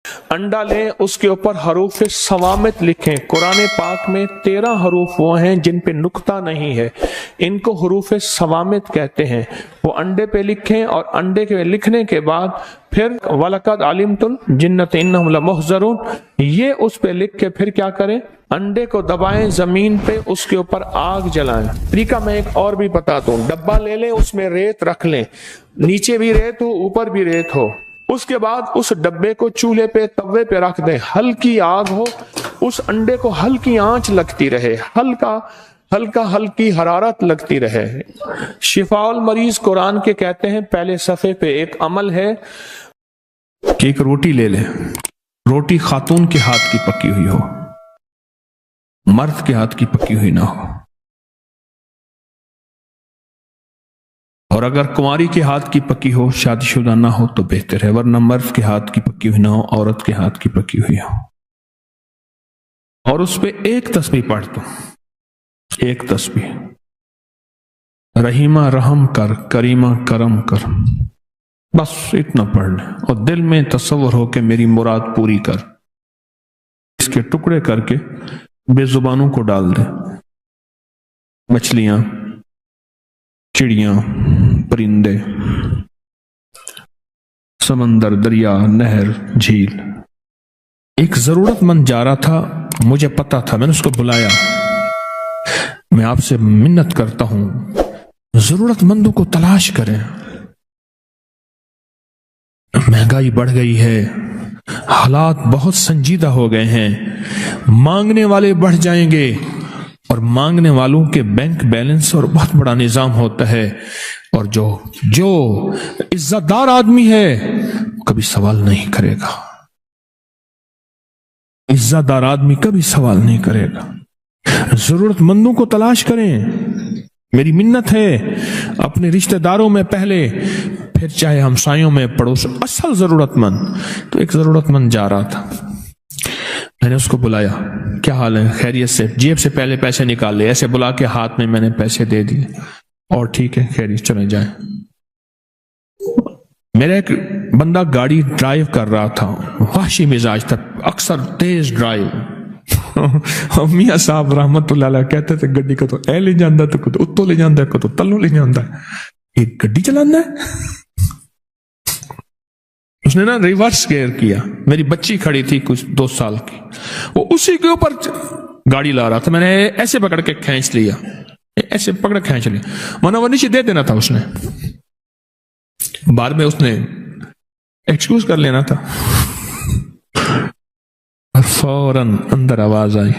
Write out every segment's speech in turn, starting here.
अंडा लें, उसके ऊपर हरूफ सवामित लिखें। कुरान पाक में 13 हरूफ वो हैं जिन पे नुक्ता नहीं है, इनको हरूफ सवामित कहते हैं। वो अंडे पे लिखें और अंडे के लिखने के बाद फिर वलकद अलिमतुल जिन्नत इन्नहुम लमुहज़रून, ये उस पे लिख के फिर क्या करें, अंडे को दबाएं जमीन पे, उसके ऊपर आग जलाएं। तरीका मैं एक और भी बताता हूँ। डब्बा ले लें, उसमें रेत रख लें, नीचे भी रेत हो ऊपर भी रेत हो। उसके बाद उस डब्बे को चूल्हे पे तवे पे रख दें, हल्की आग हो, उस अंडे को हल्की आंच लगती रहे, हल्की हरारत लगती रहे। शिफाउल मरीज कुरान के कहते हैं पहले सफे पे एक अमल है कि एक रोटी ले लें, रोटी खातून के हाथ की पकी हुई हो, मर्द के हाथ की पकी हुई ना हो, और अगर कुंवारी के हाथ की पकी हो, शादीशुदा ना हो तो बेहतर है, वरना मर्द के हाथ की पकी हुई ना हो, औरत के हाथ की पकी हुई हो। और उस पे एक तस्बीह पढ़ दो, एक तस्बीह, रहीमा रहम कर, करीमा करम कर, बस इतना पढ़ ले और दिल में तसव्वुर हो कि मेरी मुराद पूरी कर। इसके टुकड़े करके बेजुबानों को डाल दे, मछलियां, चिड़ियां, परिंदे, समंदर, दरिया, नहर, झील। एक जरूरतमंद जा रहा था, मुझे पता था, मैंने उसको बुलाया। मैं आपसे मिन्नत करता हूं, जरूरतमंदों को तलाश करें। महंगाई बढ़ गई है, हालात बहुत संजीदा हो गए हैं, मांगने वाले बढ़ जाएंगे और मांगने वालों के बैंक बैलेंस और बहुत बड़ा निजाम होता है, और जो इज्जतदार आदमी है कभी सवाल नहीं करेगा, इज्जतदार आदमी कभी सवाल नहीं करेगा। जरूरतमंदों को तलाश करें। मेरी मिन्नत है, अपने रिश्तेदारों में पहले, फिर चाहे हमसायों में, पड़ोस, असल जरूरतमंद। तो एक जरूरतमंद जा रहा था, मैंने उसको बुलाया, क्या हाल है, खैरियत से? जेब से पहले पैसे निकाल ले, ऐसे बुला के हाथ में मैंने पैसे दे दिए, और ठीक है, खैरियत, चले जाए। मेरा एक बंदा गाड़ी ड्राइव कर रहा था, वहशी मिजाज था, अक्सर तेज ड्राइव। मियां साहब रहमतुल्लाह अलैह कहते थे गड्डी को तो ए ले जाता, तो को तो उत्तो ले जाता, को तो तल्लो ले जाता है, ये गड्डी चलाना है। उसने ना रिवर्स गियर किया, मेरी बच्ची खड़ी थी कुछ 2 साल की, वो उसी के ऊपर गाड़ी ला रहा था, मैंने ऐसे पकड़ के खींच लिया, ऐसे पकड़ खींच लिया, वरना वो नीचे दे देना था उसने, बाद में उसने एक्सक्यूज कर लेना था। और फौरन अंदर आवाज आई,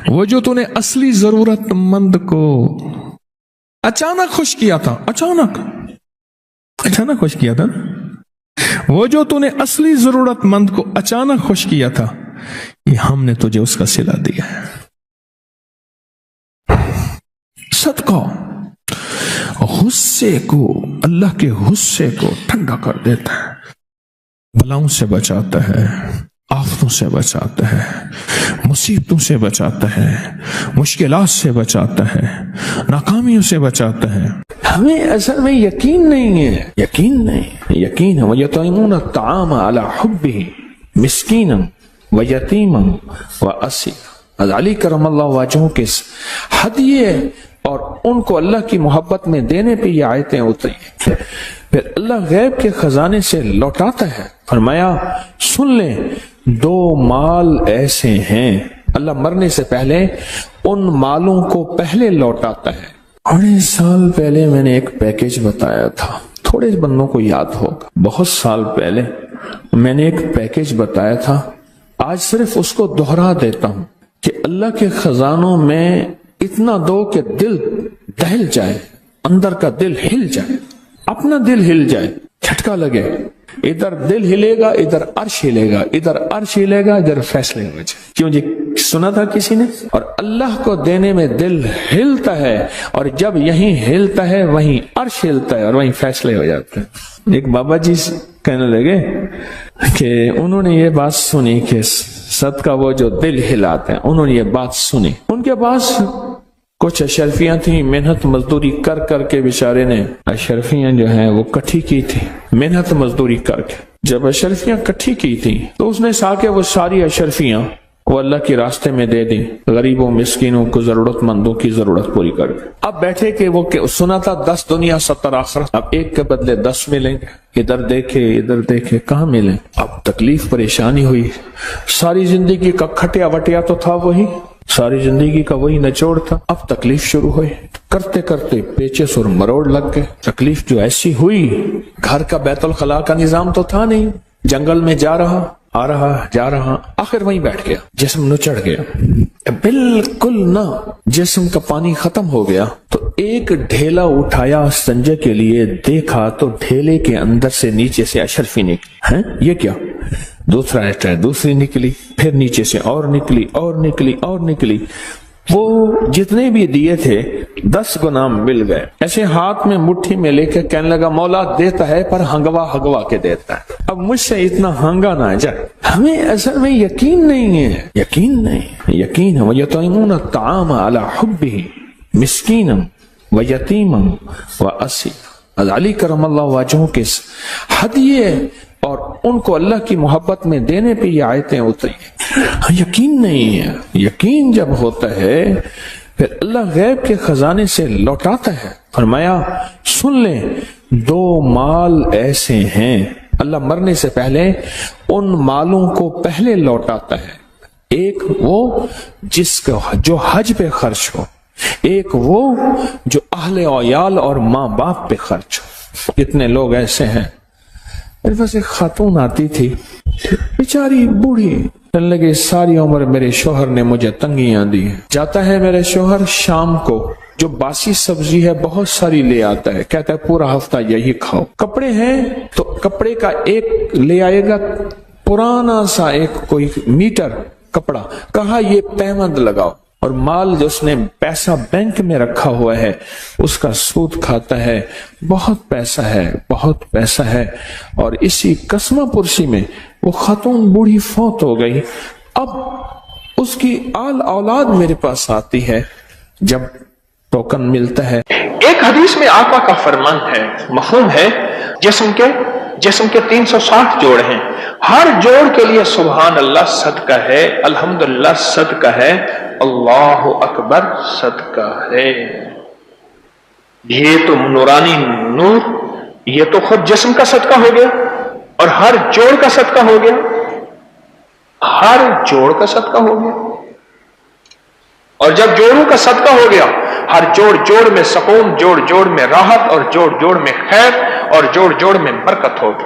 वो जो तूने असली जरूरतमंद को अचानक खुश किया था, अचानक खुश किया था, वो जो तूने असली जरूरतमंद को अचानक खुश किया था, ये हमने तुझे उसका सिला दिया है। सदका गुस्से को, अल्लाह के गुस्से को ठंडा कर देता है, बलाओं से बचाता है, आफतों से बचाता है, मुसीबतों से बचाता है, मुश्किलात से बचाता है, नाकामियों से बचाता है। हमें असल में यकीन नहीं है, यकीन है। वयतईमून अत्ताम अला हुब्बिही मिस्कीनन व यतीमन व असीरा। अली करमल्लाहु वजहू के हदिये और उनको अल्लाह की मोहब्बत में देने पे ये आयतें उतरी। फिर अल्लाह गैब के खजाने से लौटाता है। फरमाया सुन ले, 2 माल ऐसे हैं, अल्लाह मरने से पहले उन मालों को पहले लौटाता है। 8 साल पहले मैंने एक पैकेज बताया था, थोड़े बंदों को याद होगा, बहुत साल पहले मैंने एक पैकेज बताया था। आज सिर्फ उसको दोहरा देता हूं कि अल्लाह के खजानों में इतना दो कि दिल दहल जाए, अंदर का दिल हिल जाए, अपना दिल हिल जाए, झटका लगे। इधर दिल हिलेगा, इधर अर्श हिलेगा, इधर अर्श हिलेगा, इधर फैसले हो जाए। क्यों जी, सुना था किसी ने? और अल्लाह को देने में दिल हिलता है, और जब यहीं हिलता है वहीं अर्श हिलता है और वहीं फैसले हो जाते हैं। एक बाबा जी कहने लगे कि उन्होंने ये बात सुनी कि सदका वो जो दिल हिलाते हैं, उन्होंने ये बात सुनी। उनके पास کچھ اشرفیاں تھیں، محنت مزدوری کر کر کے بیچارے نے اشرفیاں جو ہیں وہ کٹھی کی تھی، محنت مزدوری کر کے جب اشرفیاں کٹھی کی تھی تو اس نے سا کے وہ ساری اشرفیاں وہ اللہ کے راستے میں دے دیں، غریبوں مسکینوں کو ضرورت مندوں کی ضرورت پوری کر دیں۔ اب بیٹھے کہ وہ سنا تھا 10 دنیا 70 آخرت، اب ایک کے بدلے 10 ملیں گے، ادھر دیکھے کہاں ملیں؟ اب تکلیف پریشانی ہوئی، ساری زندگی کا کھٹیا وٹیا تو تھا وہی، ساری زندگی کا وہی نچوڑ تھا، اب تکلیف شروع ہوئی، کرتے کرتے پیچس اور مروڑ لگ گئے۔ تکلیف جو ایسی ہوئی، گھر کا بیت الخلاء کا نظام تو تھا نہیں، جنگل میں جا رہا آخر وہیں بیٹھ گیا، جسم نچڑ گیا، بالکل نہ جسم کا پانی ختم ہو گیا تو ایک ڈھیلا اٹھایا سنجے کے لیے، دیکھا تو ڈھیلے کے اندر سے نیچے سے اشرفی نکلی، یہ کیا؟ دوسرا ایسا دوسری نکلی، پھر نیچے سے اور نکلی، وہ جتنے بھی دیے تھے 10 گنا مل گئے، ایسے ہاتھ میں مٹھی میں لے کے کہنے لگا مولا دیتا ہے پر ہنگوا کے دیتا ہے، اب مجھ سے اتنا ہنگا نہ جائے۔ ہمیں اصل میں یقین نہیں ہے، یقین ہے وَيُطْعِمُونَ الطَّعَامَ عَلَى حُبِّهِ مِسْكِينًا وَيَتِيمًا وَأَسِيرًا، علی کرم اللہ وجہہ کے ہدیے اور ان کو اللہ کی محبت میں دینے پہ یہ آیتیں اتری۔ یقین نہیں ہے، یقین جب ہوتا ہے پھر اللہ غیب کے خزانے سے لوٹاتا ہے۔ فرمایا سن لیں 2 مال ایسے ہیں، اللہ مرنے سے پہلے ان مالوں کو پہلے لوٹاتا ہے، ایک وہ جو حج پہ خرچ ہو، ایک وہ جو اہل و عیال اور ماں باپ پہ خرچ ہو۔ کتنے لوگ ایسے ہیں، میرے پاس ایک خاتون آتی تھی بیچاری بوڑھی، کہنے لگے ساری عمر میرے شوہر نے مجھے تنگیاں دی، جاتا ہے میرے شوہر شام کو جو باسی سبزی ہے بہت ساری لے آتا ہے، کہتا ہے پورا ہفتہ یہی کھاؤ، کپڑے ہیں تو کپڑے کا ایک لے آئے گا پرانا سا ایک کوئی میٹر کپڑا، کہا یہ پیمند لگاؤ، اور مال جو اس نے پیسہ بینک میں رکھا ہوا ہے اس کا سود کھاتا ہے، بہت پیسہ ہے، اور اسی قسمہ پرسی میں وہ خاتون بوڑھی فوت ہو گئی۔ اب اس کی آل اولاد میرے پاس آتی ہے، جب ٹوکن ملتا ہے، ایک حدیث میں آقا کا فرمان ہے، مفہوم ہے، جسم کے 360 جوڑ ہیں، ہر جوڑ کے لیے سبحان اللہ صدقہ ہے، الحمدللہ صدقہ ہے، اللہ اکبر صدقہ ہے۔ یہ تو نورانی نور، یہ تو خود جسم کا صدقہ ہو گیا اور ہر جوڑ کا صدقہ ہو گیا، ہر جوڑ کا صدقہ ہو گیا، اور جب جوڑوں کا صدقہ ہو گیا، ہر جوڑ میں سکون، جوڑ میں راحت، اور جوڑ میں خیر، اور جوڑ میں برکت ہوگی۔